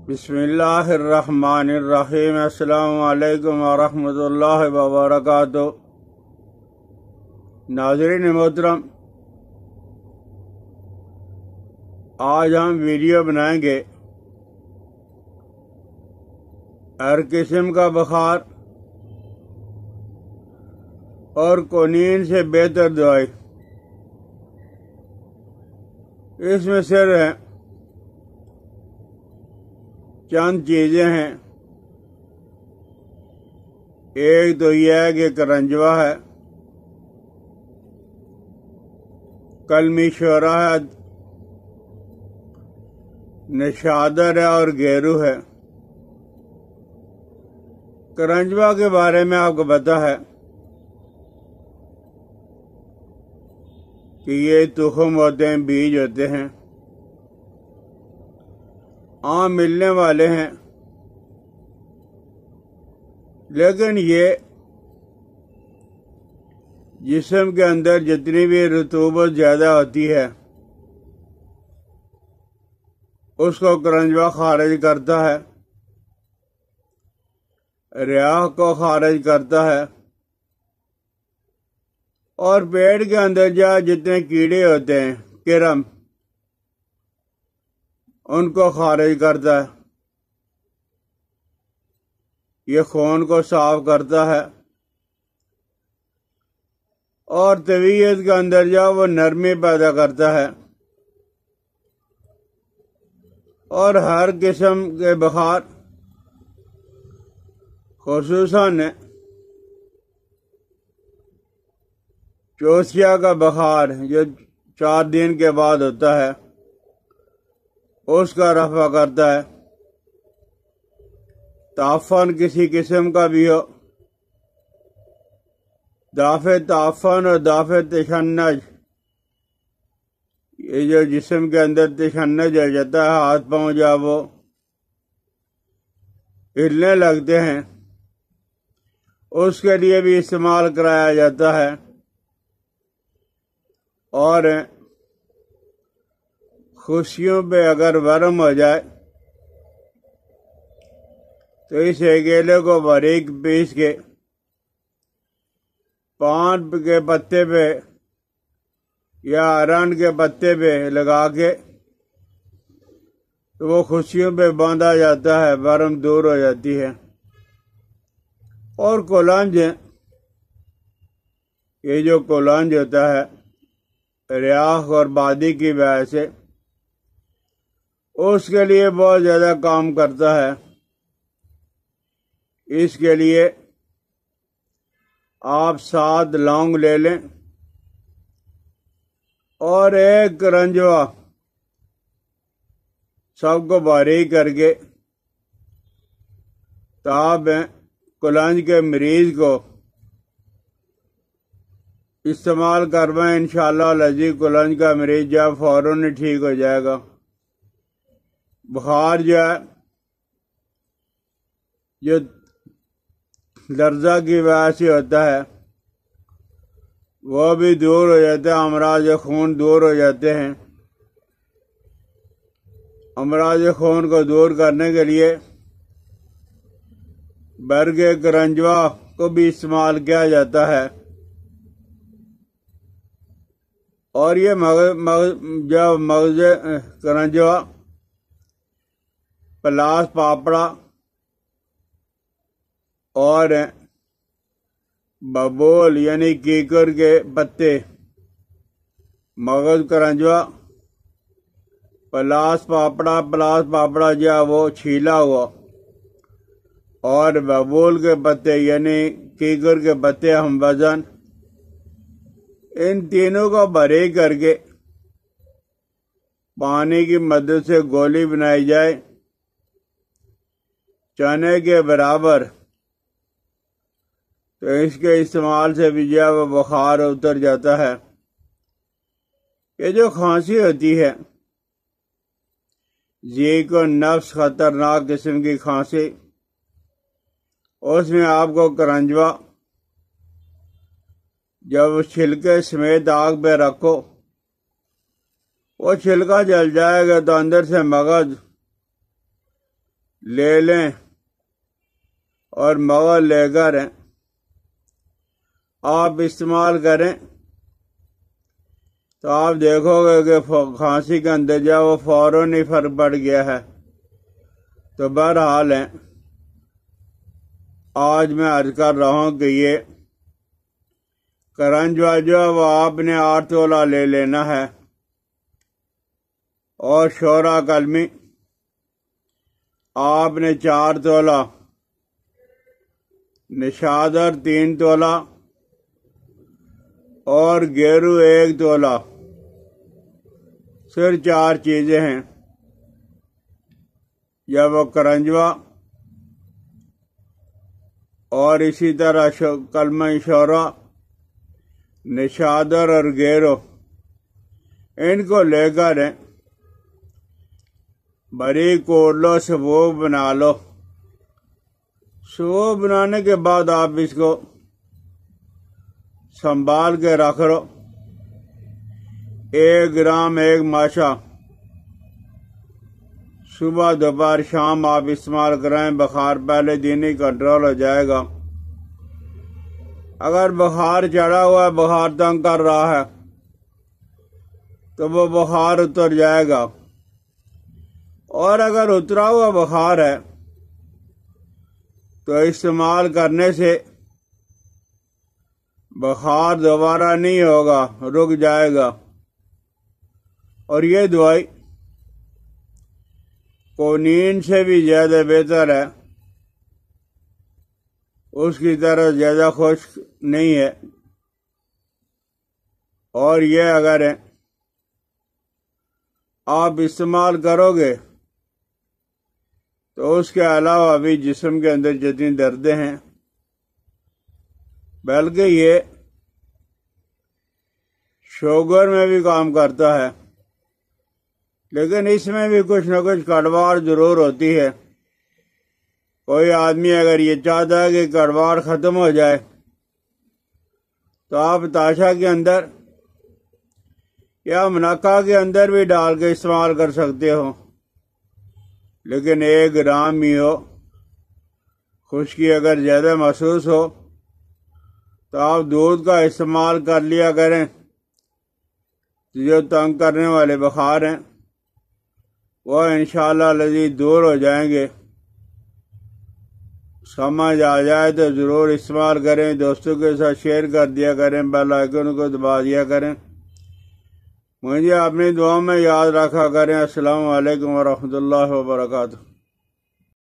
بسم اللہ الرحمن الرحیم۔ السلام علیکم ورحمۃ اللہ وبرکاتہ۔ ناظرین محترم، آج ہم ویڈیو بنائیں گے ہر قسم کا بخار اور کونین سے بہتر دوائی۔ اس میں صرف چند چیزیں ہیں۔ ایک تو یہ ہے کہ کرنجوا ہے، کلمی شورا ہے، نشادر ہے اور گیرو ہے۔ کرنجوا کے بارے میں آپ کو پتہ ہے کہ یہ تخم ہوتے ہیں، بیج ہوتے ہیں، عام ملنے والے ہیں، لیکن یہ جسم کے اندر جتنی بھی رطوبت زیادہ ہوتی ہے اس کو کرنجوا خارج کرتا ہے، ریاح کو خارج کرتا ہے، اور پیٹ کے اندر جتنے کیڑے ہوتے ہیں، کرم، ان کو خارج کرتا ہے۔ یہ خون کو صاف کرتا ہے اور طبیعت کے اندر وہ نرمی پیدا کرتا ہے، اور ہر قسم کے بخار، خصوصاً چوسیا کا بخار جو 4 دن کے بعد ہوتا ہے، اس کا رفع کرتا ہے۔ تعفن کسی قسم کا بھی ہو، دافع تعفن اور دافع تشنج، یہ جو جسم کے اندر تشنج ہو جاتا ہے، ہاتھ پاؤں وہ ہلنے لگتے ہیں، اس کے لیے بھی استعمال کرایا جاتا ہے۔ اور خشکیوں پہ اگر ورم ہو جائے تو اس اکیلے کو باریک پیس کے پان کے پتے پہ یا ارنڈ کے پتے پہ لگا کے تو وہ خشکیوں پہ باندھا جاتا ہے، ورم دور ہو جاتی ہے۔ اور کولنج، یہ جو کولنج ہوتا ہے ریاح اور بادی کی وجہ سے، اس کے لیے بہت زیادہ کام کرتا ہے۔ اس کے لیے آپ 7 لونگ لے لیں اور 1 کرنجوا، سب کو باریک کر کے آپ کولنج کے مریض کو استعمال کروائیں، انشاءاللہ العزیز کولنج کا مریض فوراً ٹھیک ہو جائے گا۔ بخار جو لرزہ کی وجہ سے ہوتا ہے وہ بھی دور ہو جاتا ہے، امراض خون دور ہو جاتے ہیں۔ امراض خون کو دور کرنے کے لیے برگ کرنجوا کو بھی استعمال کیا جاتا ہے۔ اور یہ مغز کرنجوا، پلاس پاپڑا اور ببول یعنی کیکر کے پتے، مغز کرنجوا، پلاس پاپڑا وہ چھیلا ہوا، اور ببول کے پتے یعنی کیکر کے پتے ہم وزن، ان تینوں کو باریک کر کے پانی کی مدد سے گولی بنائی جائے چنے کے برابر، تو اس کے استعمال سے بھی وہ بخار اتر جاتا ہے۔ یہ جو کھانسی ہوتی ہے، ذیق و نفس، خطرناک قسم کی کھانسی، اس میں آپ کو کرنجوا جب چھلکے سمیت آگ پہ رکھو، وہ چھلکا جل جائے گا تو اندر سے مغز لے لیں اور مغز لے کر آپ استعمال کریں تو آپ دیکھو گے کہ کھانسی کا اندازہ وہ فوراً ہی فرق پڑ گیا ہے۔ تو بہرحال آج میں عرض کر رہا ہوں کہ یہ کرنجوا جو ہے وہ آپ نے 8 تولہ لے لینا ہے، اور شورا کلمی آپ نے 4 تولہ، نشادر 3 تولہ اور گیرو 1 تولہ، صرف 4 چیزیں ہیں۔ یا وہ کرنجوا اور اسی طرح کلمہ شورا، نشادر اور گیرو، ان کو لے کر باریک کوٹ لو، سبوک بنا لو۔ سبوک بنانے کے بعد آپ اس کو سنبھال کے رکھ لو۔ 1 گرام 1 ماشا صبح دوپہر شام آپ استعمال کریں، بخار پہلے دن ہی کنٹرول ہو جائے گا۔ اگر بخار چڑھا ہوا ہے، بخار تنگ کر رہا ہے، تو وہ بخار اتر جائے گا، اور اگر اترا ہوا بخار ہے تو استعمال کرنے سے بخار دوبارہ نہیں ہوگا، رک جائے گا۔ اور یہ دوائی کونین سے بھی زیادہ بہتر ہے، اس کی طرح زیادہ خشک نہیں ہے، اور یہ اگر آپ استعمال کرو گے تو اس کے علاوہ بھی جسم کے اندر جتنی دردیں ہیں، بلکہ یہ شوگر میں بھی کام کرتا ہے، لیکن اس میں بھی کچھ نہ کچھ کڑواڑ ضرور ہوتی ہے۔ کوئی آدمی اگر یہ چاہتا ہے کہ کڑواڑ ختم ہو جائے تو آپ تاشا کے اندر یا منقع کے اندر بھی ڈال کے استعمال کر سکتے ہو، لیکن 1 گرام ہی ہو۔ خشکی اگر زیادہ محسوس ہو تو آپ دودھ کا استعمال کر لیا کریں، جو تنگ کرنے والے بخار ہیں وہ انشاءاللہ العزیز دور ہو جائیں گے۔ سمجھ آ جائے تو ضرور استعمال کریں، دوستوں کے ساتھ شیئر کر دیا کریں، بیل آئیکن کو دبا دیا کریں، مجھے اپنی دعاؤں میں یاد رکھا کریں۔ السلام علیکم ورحمۃ اللہ وبرکاتہ۔